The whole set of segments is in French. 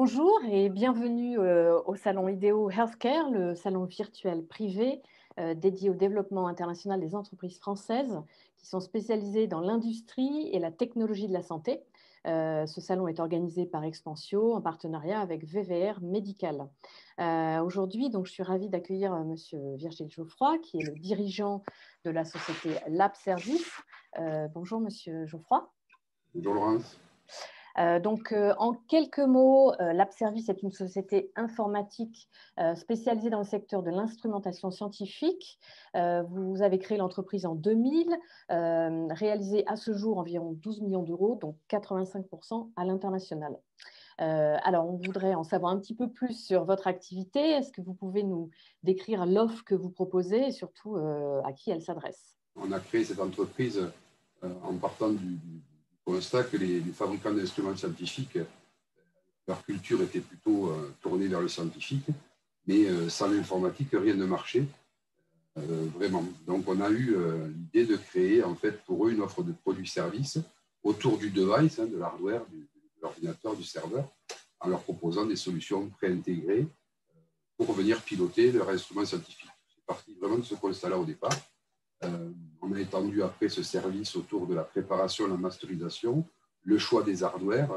Bonjour et bienvenue au salon IDEO Healthcare, le salon virtuel privé dédié au développement international des entreprises françaises qui sont spécialisées dans l'industrie et la technologie de la santé. Ce salon est organisé par Expansio en partenariat avec VVR Médical. Aujourd'hui, donc, je suis ravie d'accueillir Monsieur Virgile Geoffroy, qui est le dirigeant de la société Lab Service. Bonjour Monsieur Geoffroy. Bonjour Laurence. En quelques mots, Labservice est une société informatique spécialisée dans le secteur de l'instrumentation scientifique. Vous avez créé l'entreprise en 2000, réalisé à ce jour environ 12 millions d'euros, dont 85% à l'international. Alors, on voudrait en savoir un petit peu plus sur votre activité. Est-ce que vous pouvez nous décrire l'offre que vous proposez et surtout à qui elle s'adresse? On a créé cette entreprise en partant du constat que les fabricants d'instruments scientifiques, leur culture était plutôt tournée vers le scientifique, mais sans l'informatique, rien ne marchait, vraiment. Donc, on a eu l'idée de créer, en fait, pour eux, une offre de produits-services autour du device, de l'hardware, de l'ordinateur, du serveur, en leur proposant des solutions préintégrées pour venir piloter leurs instruments scientifiques. C'est parti vraiment de ce constat-là au départ. On a étendu après ce service autour de la préparation, la masterisation, le choix des hardware,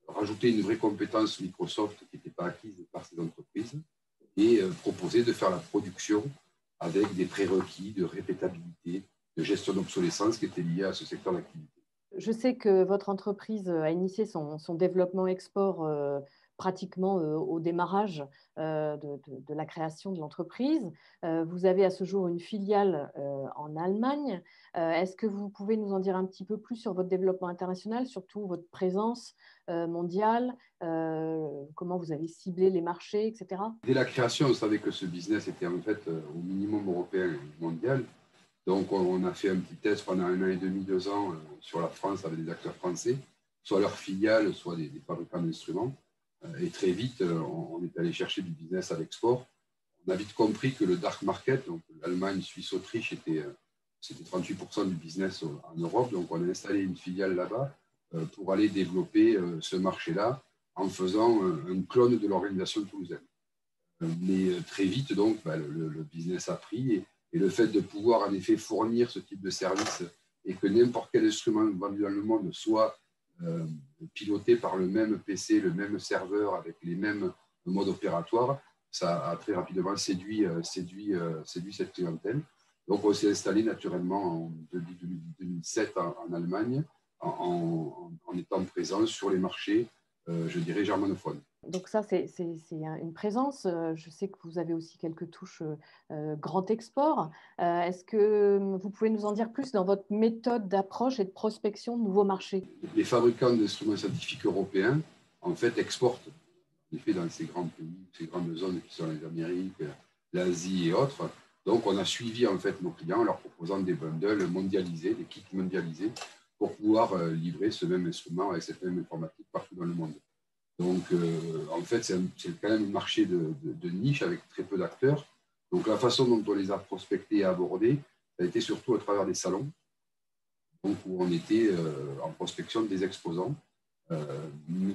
rajouter une vraie compétence Microsoft qui n'était pas acquise par ces entreprises et proposer de faire la production avec des prérequis de répétabilité, de gestion d'obsolescence qui étaient liés à ce secteur d'activité. Je sais que votre entreprise a initié son développement export pratiquement au démarrage de la création de l'entreprise. Vous avez à ce jour une filiale en Allemagne. Est-ce que vous pouvez nous en dire un petit peu plus sur votre développement international, surtout votre présence mondiale, comment vous avez ciblé les marchés, etc. Dès la création, on savait que ce business était en fait au minimum européen et mondial. Donc, on a fait un petit test pendant 1 an et demi, 2 ans sur la France avec des acteurs français, soit leurs filiales, soit des fabricants d'instruments. Et très vite, on est allé chercher du business à l'export. On a vite compris que le dark market, donc l'Allemagne, Suisse, Autriche, c'était 38% du business en Europe. Donc, on a installé une filiale là-bas pour aller développer ce marché-là en faisant un clone de l'organisation toulousaine. Mais très vite, donc, le business a pris et le fait de pouvoir en effet fournir ce type de service et que n'importe quel instrument vendu dans le monde soit piloté par le même PC, le même serveur avec les mêmes modes opératoires, ça a très rapidement séduit cette clientèle. Donc, on s'est installé naturellement en 2007 en Allemagne en étant présent sur les marchés, je dirais, germanophones. Donc ça, c'est une présence. Je sais que vous avez aussi quelques touches grand export. Est-ce que vous pouvez nous en dire plus dans votre méthode d'approche et de prospection de nouveaux marchés? Les fabricants d'instruments scientifiques européens, en fait, exportent, en effet, dans ces grands pays, ces grandes zones qui sont les Amériques, l'Asie et autres. Donc, on a suivi, en fait, nos clients en leur proposant des bundles mondialisés, des kits mondialisés, pour pouvoir livrer ce même instrument avec cette même informatique partout dans le monde. Donc, en fait, c'est quand même un marché de niche avec très peu d'acteurs. Donc, la façon dont on les a prospectés et abordés, ça a été surtout à travers des salons, donc où on était en prospection des exposants.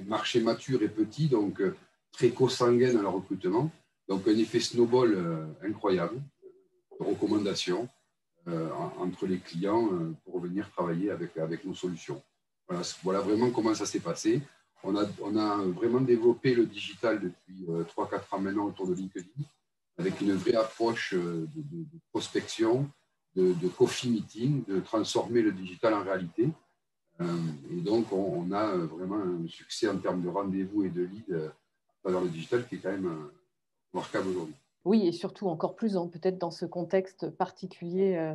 Marché mature et petit, donc très co-sanguin dans le recrutement. Donc, un effet snowball incroyable, de recommandations entre les clients pour venir travailler avec nos solutions. Voilà vraiment comment ça s'est passé. On a vraiment développé le digital depuis 3-4 ans maintenant autour de LinkedIn, avec une vraie approche de prospection, de coffee meeting, de transformer le digital en réalité. Et donc, on a vraiment un succès en termes de rendez-vous et de leads à travers le digital qui est quand même remarquable aujourd'hui. Oui, et surtout encore plus peut-être dans ce contexte particulier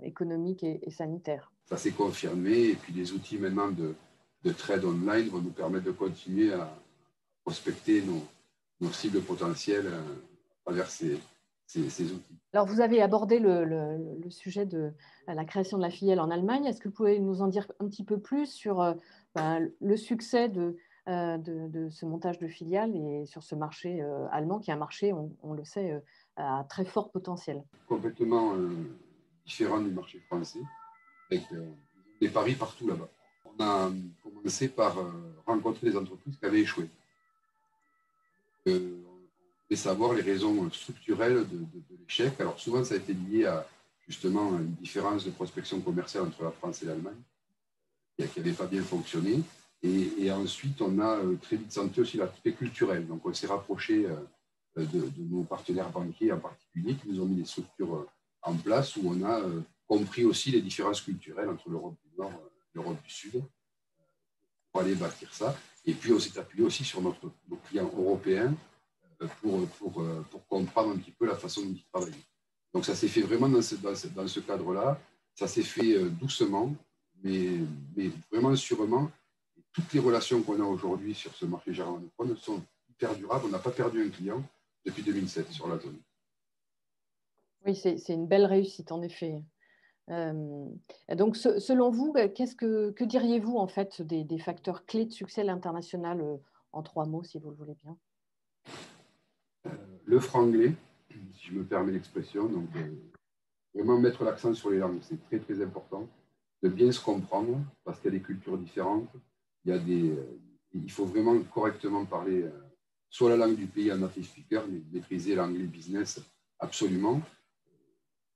économique et sanitaire. Ça s'est confirmé et puis les outils maintenant de trade online vont nous permettre de continuer à prospecter nos cibles potentielles à travers ces outils. Alors, vous avez abordé le sujet de la création de la filiale en Allemagne. Est-ce que vous pouvez nous en dire un petit peu plus sur le succès de ce montage de filiale et sur ce marché allemand, qui est un marché, on le sait, à très fort potentiel? Complètement différent du marché français, avec des paris partout là-bas. On a commencé par rencontrer des entreprises qui avaient échoué. On voulait savoir les raisons structurelles de l'échec. Alors souvent, ça a été lié à justement une différence de prospection commerciale entre la France et l'Allemagne, qui n'avait pas bien fonctionné. Et ensuite, on a très vite senti aussi l'aspect culturel. Donc, on s'est rapproché de nos partenaires banquiers en particulier, qui nous ont mis des structures en place où on a compris aussi les différences culturelles entre l'Europe du Nord et l'Europe du Sud pour aller bâtir ça. Et puis, on s'est appuyé aussi sur nos clients européens pour comprendre un petit peu la façon dont ils travaillaient. Donc, ça s'est fait vraiment dans ce cadre-là. Ça s'est fait doucement, mais vraiment sûrement. Et toutes les relations qu'on a aujourd'hui sur ce marché germanophone sont hyper durables. On n'a pas perdu un client depuis 2007 sur la zone. Oui, c'est une belle réussite, en effet. Donc, selon vous, que diriez-vous en fait des facteurs clés de succès à l'international en 3 mots, si vous le voulez bien? Le franglais, si je me permets l'expression, donc vraiment mettre l'accent sur les langues, c'est très très important, de bien se comprendre parce qu'il y a des cultures différentes, il faut vraiment correctement parler soit la langue du pays en native speaker, mais maîtriser l'anglais business absolument.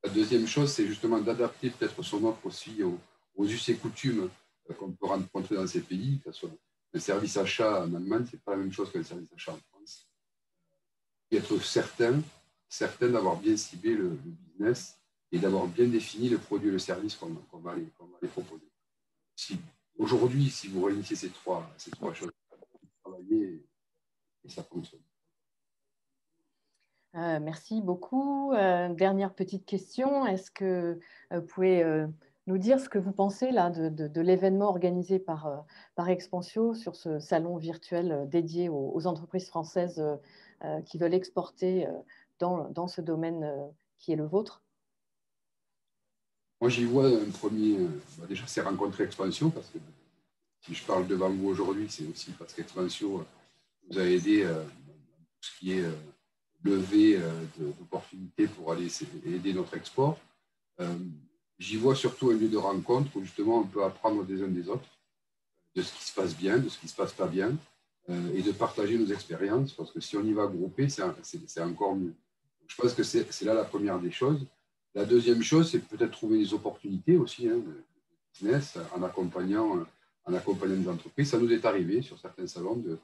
La deuxième chose, c'est justement d'adapter peut-être son offre aussi aux us et coutumes qu'on peut rencontrer dans ces pays, que ce soit un service achat en Allemagne, ce n'est pas la même chose qu'un service achat en France. Et être certain d'avoir bien ciblé le business et d'avoir bien défini le produit et le service qu'on va les proposer. Aujourd'hui, si vous réunissez ces trois choses, vous travaillez et ça fonctionne. Merci beaucoup. Dernière petite question. Est-ce que vous pouvez nous dire ce que vous pensez là, de l'événement organisé par Expansio sur ce salon virtuel dédié aux entreprises françaises qui veulent exporter dans ce domaine qui est le vôtre? Moi, j'y vois un premier. Déjà, c'est rencontrer Expansio, parce que si je parle devant vous aujourd'hui, c'est aussi parce qu'Expansio nous a aidé dans tout ce qui est levée d'opportunités pour aller aider notre export. J'y vois surtout un lieu de rencontre où justement on peut apprendre des uns des autres, de ce qui se passe bien, de ce qui ne se passe pas bien, et de partager nos expériences, parce que si on y va grouper, c'est encore mieux. Donc, je pense que c'est là la première des choses. La deuxième chose, c'est peut-être trouver des opportunités aussi de business en accompagnant des entreprises. Ça nous est arrivé sur certains salons de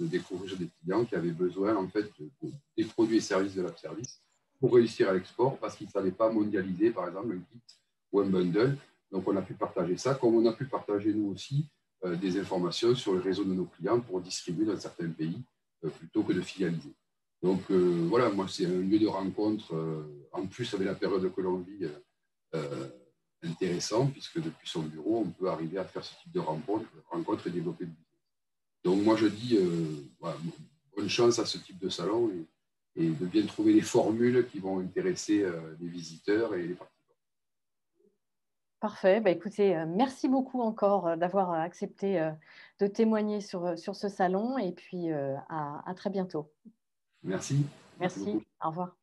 découvrir des clients qui avaient besoin en fait des produits et services de leur service pour réussir à l'export parce qu'ils ne savaient pas mondialiser par exemple un kit ou un bundle. Donc on a pu partager ça, comme on a pu partager nous aussi des informations sur le réseau de nos clients pour distribuer dans certains pays plutôt que de filialiser. Donc voilà, moi c'est un lieu de rencontre en plus avec la période que l'on vit intéressant puisque depuis son bureau on peut arriver à faire ce type de rencontre et développer le business. Donc moi je dis voilà, bonne chance à ce type de salon et de bien trouver les formules qui vont intéresser les visiteurs et les participants. Parfait. Bah, écoutez, merci beaucoup encore d'avoir accepté de témoigner sur ce salon et puis à très bientôt. Merci. Merci Merci. beaucoup. Au revoir.